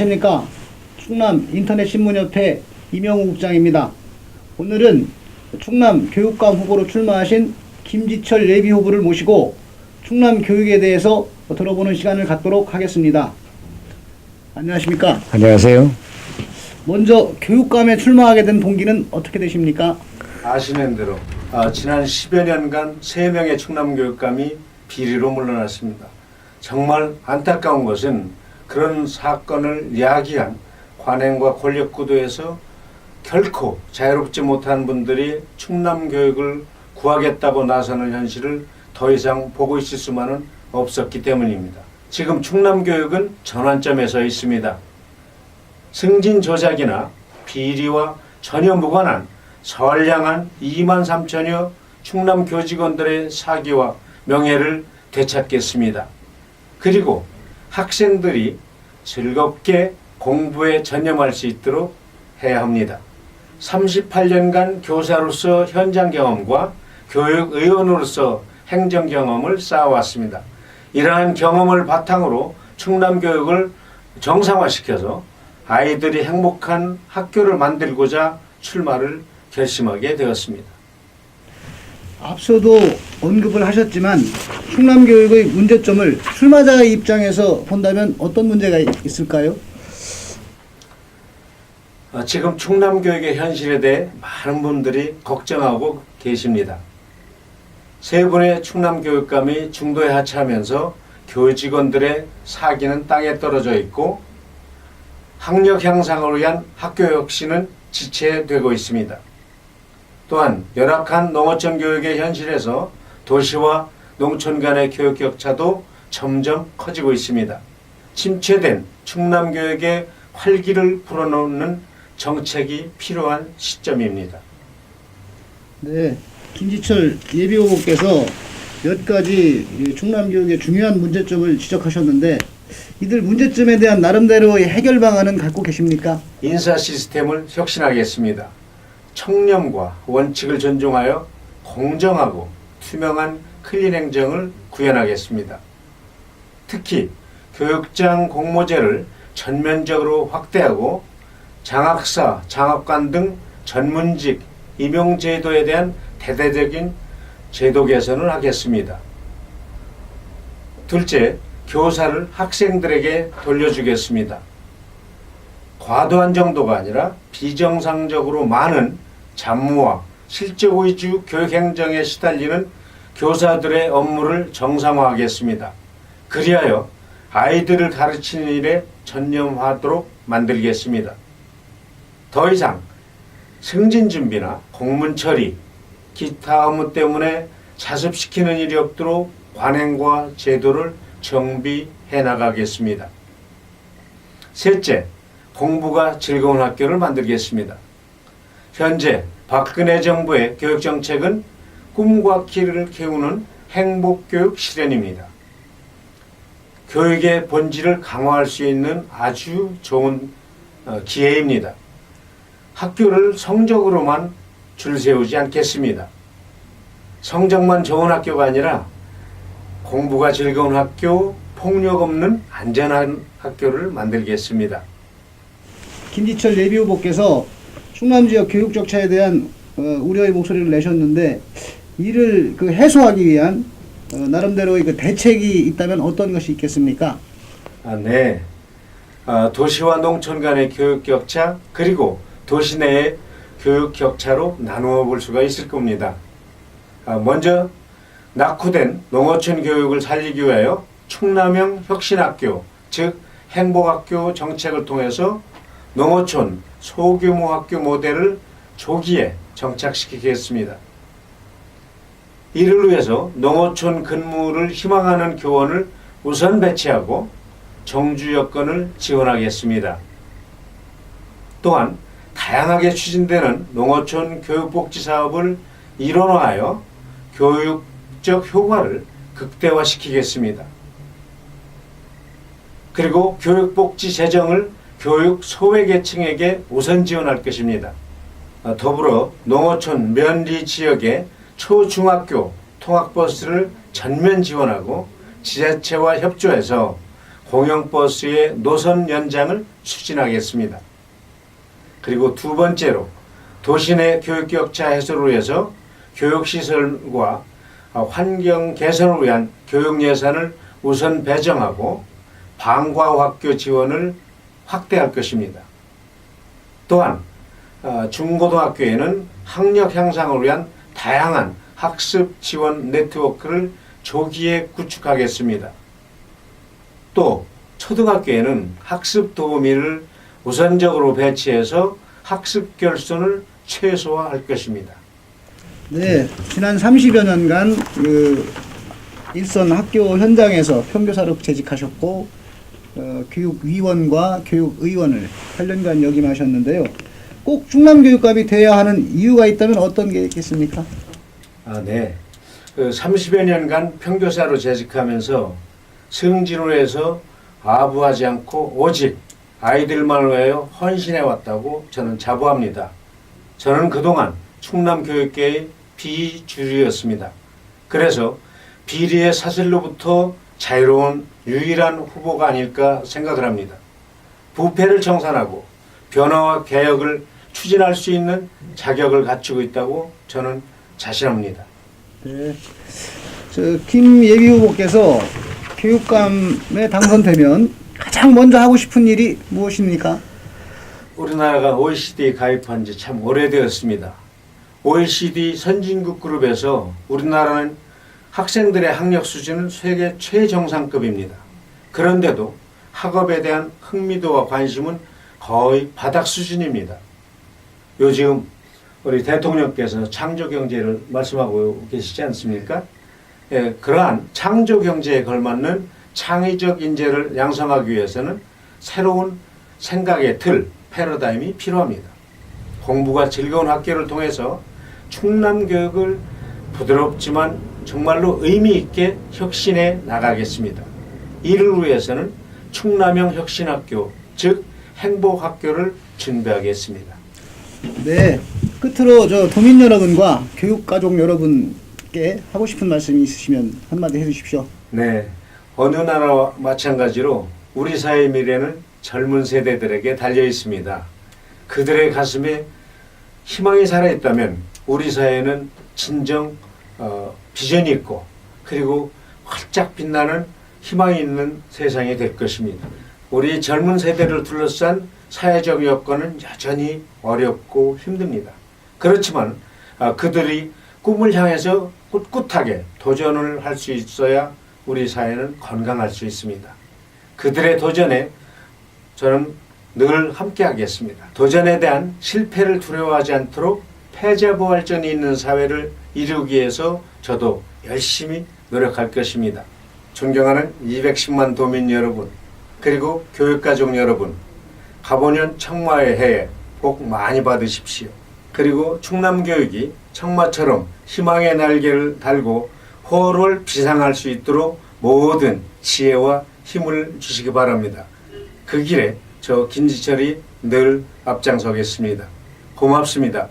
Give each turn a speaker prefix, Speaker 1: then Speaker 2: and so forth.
Speaker 1: 안녕하십니까. 충남 인터넷신문협회 이명우 국장입니다. 오늘은 충남 교육감 후보로 출마하신 김지철 예비 후보를 모시고 충남 교육에 대해서 들어보는 시간을 갖도록 하겠습니다. 안녕하십니까.
Speaker 2: 안녕하세요.
Speaker 1: 먼저 교육감에 출마하게 된 동기는 어떻게 되십니까?
Speaker 3: 아시는 대로 지난 10여 년간 3명의 충남 교육감이 비리로 물러났습니다. 정말 안타까운 것은 그런 사건을 야기한 관행과 권력 구도에서 결코 자유롭지 못한 분들이 충남 교육을 구하겠다고 나서는 현실을 더 이상 보고 있을 수만은 없었기 때문입니다. 지금 충남 교육은 전환점에 서 있습니다. 승진 조작이나 비리와 전혀 무관한 선량한 2만 3천여 충남 교직원들의 사기와 명예를 되찾겠습니다. 그리고 학생들이 즐겁게 공부에 전념할 수 있도록 해야 합니다. 38년간 교사로서 현장 경험과 교육의원으로서 행정 경험을 쌓아왔습니다. 이러한 경험을 바탕으로 충남 교육을 정상화시켜서 아이들이 행복한 학교를 만들고자 출마를 결심하게 되었습니다.
Speaker 1: 앞서도 언급을 하셨지만 충남교육의 문제점을 출마자의 입장에서 본다면 어떤 문제가 있을까요?
Speaker 3: 지금 충남교육의 현실에 대해 많은 분들이 걱정하고 계십니다. 세 분의 충남교육감이 중도에 하차하면서 교직원들의 사기는 땅에 떨어져 있고 학력 향상을 위한 학교 혁신은 지체되고 있습니다. 또한 열악한 농어촌 교육의 현실에서 도시와 농촌 간의 교육 격차도 점점 커지고 있습니다. 침체된 충남 교육의 활기를 불어넣는 정책이 필요한 시점입니다.
Speaker 1: 네, 김지철 예비 후보께서 몇 가지 충남 교육의 중요한 문제점을 지적하셨는데 이들 문제점에 대한 나름대로의 해결 방안은 갖고 계십니까?
Speaker 3: 인사 시스템을 혁신하겠습니다. 청렴과 원칙을 존중하여 공정하고 투명한 클린 행정을 구현하겠습니다. 특히 교육장 공모제를 전면적으로 확대하고 장학사, 장학관 등 전문직 임용 제도에 대한 대대적인 제도 개선을 하겠습니다. 둘째, 교사를 학생들에게 돌려주겠습니다. 과도한 정도가 아니라 비정상적으로 많은 잡무와 실적 위주 교육행정에 시달리는 교사들의 업무를 정상화하겠습니다. 그리하여 아이들을 가르치는 일에 전념하도록 만들겠습니다. 더 이상 승진 준비나 공문 처리, 기타 업무 때문에 자습시키는 일이 없도록 관행과 제도를 정비해 나가겠습니다. 셋째, 공부가 즐거운 학교를 만들겠습니다. 현재 박근혜 정부의 교육정책은 꿈과 키를 키우는 행복교육 실현입니다. 교육의 본질을 강화할 수 있는 아주 좋은 기회입니다. 학교를 성적으로만 줄 세우지 않겠습니다. 성적만 좋은 학교가 아니라 공부가 즐거운 학교, 폭력 없는 안전한 학교를 만들겠습니다.
Speaker 1: 김지철 예비 후보께서 충남 지역 교육 격차에 대한 우려의 목소리를 내셨는데 이를 해소하기 위한 나름대로의 대책이 있다면 어떤 것이 있겠습니까?
Speaker 3: 네. 도시와 농촌 간의 교육 격차 그리고 도시 내의 교육 격차로 나누어 볼 수가 있을 겁니다. 먼저 낙후된 농어촌 교육을 살리기 위하여 충남형 혁신학교, 즉 행복학교 정책을 통해서 농어촌 소규모 학교 모델을 조기에 정착시키겠습니다. 이를 위해서 농어촌 근무를 희망하는 교원을 우선 배치하고 정주 여건을 지원하겠습니다. 또한 다양하게 추진되는 농어촌 교육복지 사업을 일원화하여 교육적 효과를 극대화시키겠습니다. 그리고 교육복지 재정을 교육 소외계층에게 우선 지원할 것입니다. 더불어 농어촌 면리 지역의 초중학교 통학버스를 전면 지원하고 지자체와 협조해서 공영버스의 노선 연장을 추진하겠습니다. 그리고 두 번째로 도시 내 교육격차 해소를 위해서 교육시설과 환경 개선을 위한 교육 예산을 우선 배정하고 방과학교 지원을 확대할 것입니다. 또한 중고등학교에는 학력 향상을 위한 다양한 학습 지원 네트워크를 조기에 구축하겠습니다. 또 초등학교에는 학습 도우미를 우선적으로 배치해서 학습 결손을 최소화할 것입니다.
Speaker 1: 네, 지난 30여 년간 일선 학교 현장에서 평교사로 재직하셨고 교육위원과 교육의원을 8년간 역임하셨는데요. 꼭 충남교육감이 돼야 하는 이유가 있다면 어떤 게 있겠습니까?
Speaker 3: 네. 30여 년간 평교사로 재직하면서 승진을 해서 아부하지 않고 오직 아이들만을 위하여 헌신해 왔다고 저는 자부합니다. 저는 그동안 충남교육계의 비주류였습니다. 그래서 비리의 사슬로부터 자유로운 유일한 후보가 아닐까 생각을 합니다. 부패를 청산하고 변화와 개혁을 추진할 수 있는 자격을 갖추고 있다고 저는 자신합니다.
Speaker 1: 네. 김 예비후보께서 교육감에 당선되면 가장 먼저 하고 싶은 일이 무엇입니까?
Speaker 3: 우리나라가 OECD 가입한 지 참 오래되었습니다. OECD 선진국 그룹에서 우리나라는 학생들의 학력 수준은 세계 최정상급입니다. 그런데도 학업에 대한 흥미도와 관심은 거의 바닥 수준입니다. 요즘 우리 대통령께서 창조경제를 말씀하고 계시지 않습니까? 예, 그러한 창조경제에 걸맞는 창의적 인재를 양성하기 위해서는 새로운 생각의 틀, 패러다임이 필요합니다. 공부가 즐거운 학교를 통해서 충남교육을 부드럽지만 정말로 의미 있게 혁신해 나가겠습니다. 이를 위해서는 충남형 혁신학교, 즉 행복학교를 준비하겠습니다.
Speaker 1: 네, 끝으로 도민 여러분과 교육가족 여러분께 하고 싶은 말씀이 있으시면 한마디 해주십시오.
Speaker 3: 네, 어느 나라와 마찬가지로 우리 사회의 미래는 젊은 세대들에게 달려 있습니다. 그들의 가슴에 희망이 살아있다면 우리 사회는 진정 비전이 있고 그리고 활짝 빛나는 희망이 있는 세상이 될 것입니다. 우리 젊은 세대를 둘러싼 사회적 여건은 여전히 어렵고 힘듭니다. 그렇지만 그들이 꿈을 향해서 꿋꿋하게 도전을 할 수 있어야 우리 사회는 건강할 수 있습니다. 그들의 도전에 저는 늘 함께 하겠습니다. 도전에 대한 실패를 두려워하지 않도록 패자부활전이 있는 사회를 이루기 위해서 저도 열심히 노력할 것입니다. 존경하는 210만 도민 여러분, 그리고 교육가족 여러분, 가보년 청마의 해에 복 많이 받으십시오. 그리고 충남교육이 청마처럼 희망의 날개를 달고 호를 비상할 수 있도록 모든 지혜와 힘을 주시기 바랍니다. 그 길에 저 김지철이 늘 앞장서겠습니다. 고맙습니다.